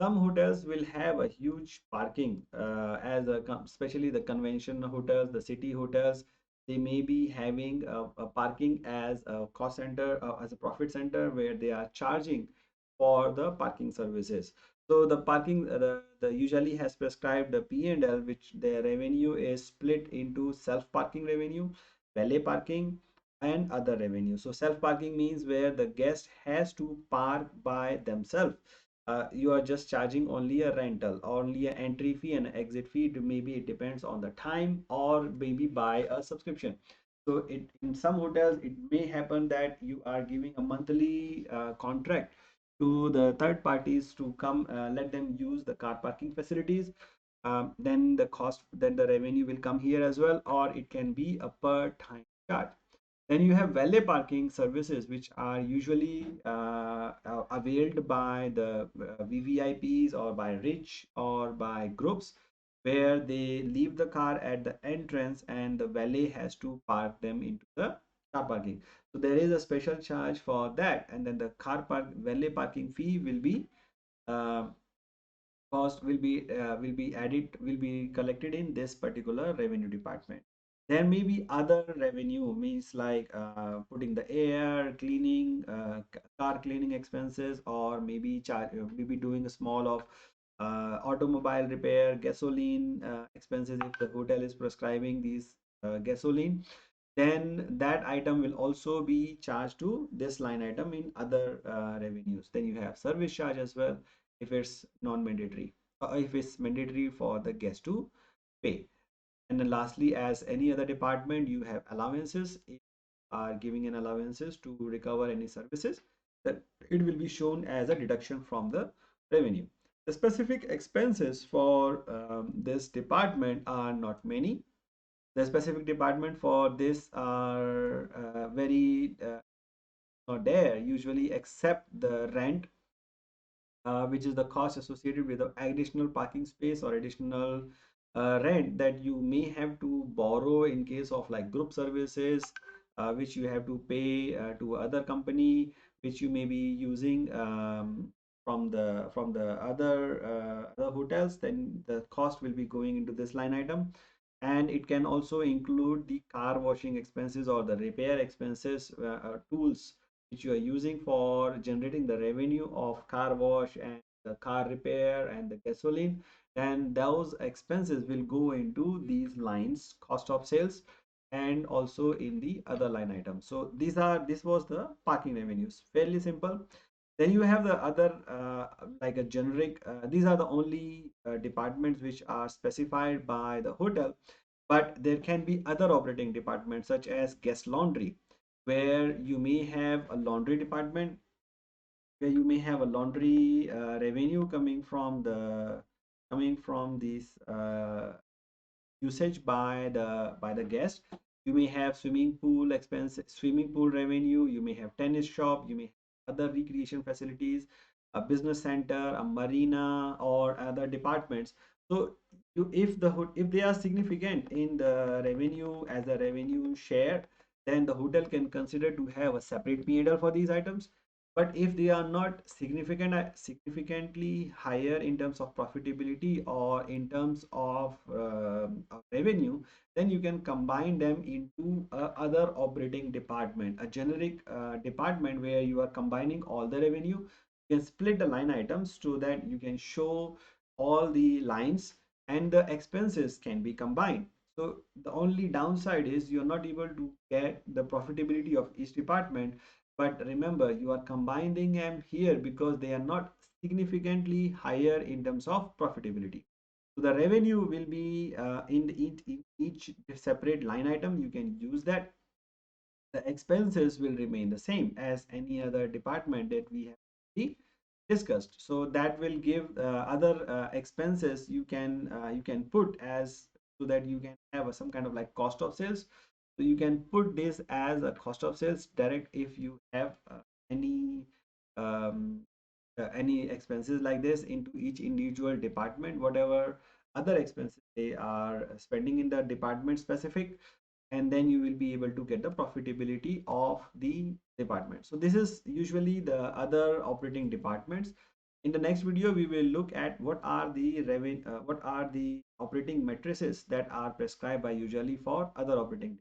Some hotels will have a huge parking, especially the convention hotels, the city hotels. They may be having a parking as a cost center, as a profit center, where they are charging for the parking services. So the parking, the usually has prescribed the P&L, which their revenue is split into self parking revenue, valet parking, and other revenue. So self parking means where the guest has to park by themselves. You are just charging only a rental, only an entry fee and an exit fee. Maybe it depends on the time, or maybe buy a subscription. So it, in some hotels it may happen that you are giving a monthly contract to the third parties to come, let them use the car parking facilities. Then the cost, then the revenue will come here as well, or it can be a per time charge. Then you have valet parking services, which are usually availed by the VVIPs, or by rich, or by groups, where they leave the car at the entrance and the valet has to park them into the car parking. So there is a special charge for that, and then the car park valet parking fee will be uh, cost will be collected in this particular revenue department. There may be other revenue, means like putting the air cleaning, car cleaning expenses, or maybe maybe doing a small of automobile repair, gasoline expenses. If the hotel is prescribing these gasoline, then that item will also be charged to this line item in other revenues. Then you have service charge as well, if it's non-mandatory, if it's mandatory for the guest to pay. And then lastly, as any other department, you have allowances. If you are giving an allowances to recover any services, that it will be shown as a deduction from the revenue. The specific expenses for this department are not many. The specific department for this are very not there usually, except the rent, which is the cost associated with the additional parking space or additional rent that you may have to borrow in case of like group services, which you have to pay to other company, which you may be using from the other hotels. Then the cost will be going into this line item. And it can also include the car washing expenses or the repair expenses, tools which you are using for generating the revenue of car wash and the car repair and the gasoline. Then those expenses will go into these lines, cost of sales, and also in the other line items. So this was the parking revenues, fairly simple. Then you have the other like a generic, these are the only departments which are specified by the hotel. But there can be other operating departments such as guest laundry, where you may have a laundry department, where you may have a laundry revenue coming from this usage by the guest. You may have swimming pool expense, swimming pool revenue. You may have tennis shop. You may have other recreation facilities, a business center, a marina, or other departments. So if they are significant in the revenue as a revenue share, then the hotel can consider to have a separate P&L for these items. But if they are not significantly higher in terms of profitability or in terms of revenue, then you can combine them into other operating department, a generic department, where you are combining all the revenue. You can split the line items so that you can show all the lines, and the expenses can be combined. So the only downside is you're not able to get the profitability of each department. But remember, you are combining them here because they are not significantly higher in terms of profitability. So the revenue will be in each separate line item. You can use that. The expenses will remain the same as any other department that we have already discussed. So that will give other expenses you can put as, so that you can have some kind of like cost of sales. So you can put this as a cost of sales direct if you have any um, any expenses like this into each individual department, whatever other expenses they are spending in the department specific. And then you will be able to get the profitability of the department. So this is usually the other operating departments. In the next video, we will look at what are the operating matrices that are prescribed by usually for other operating.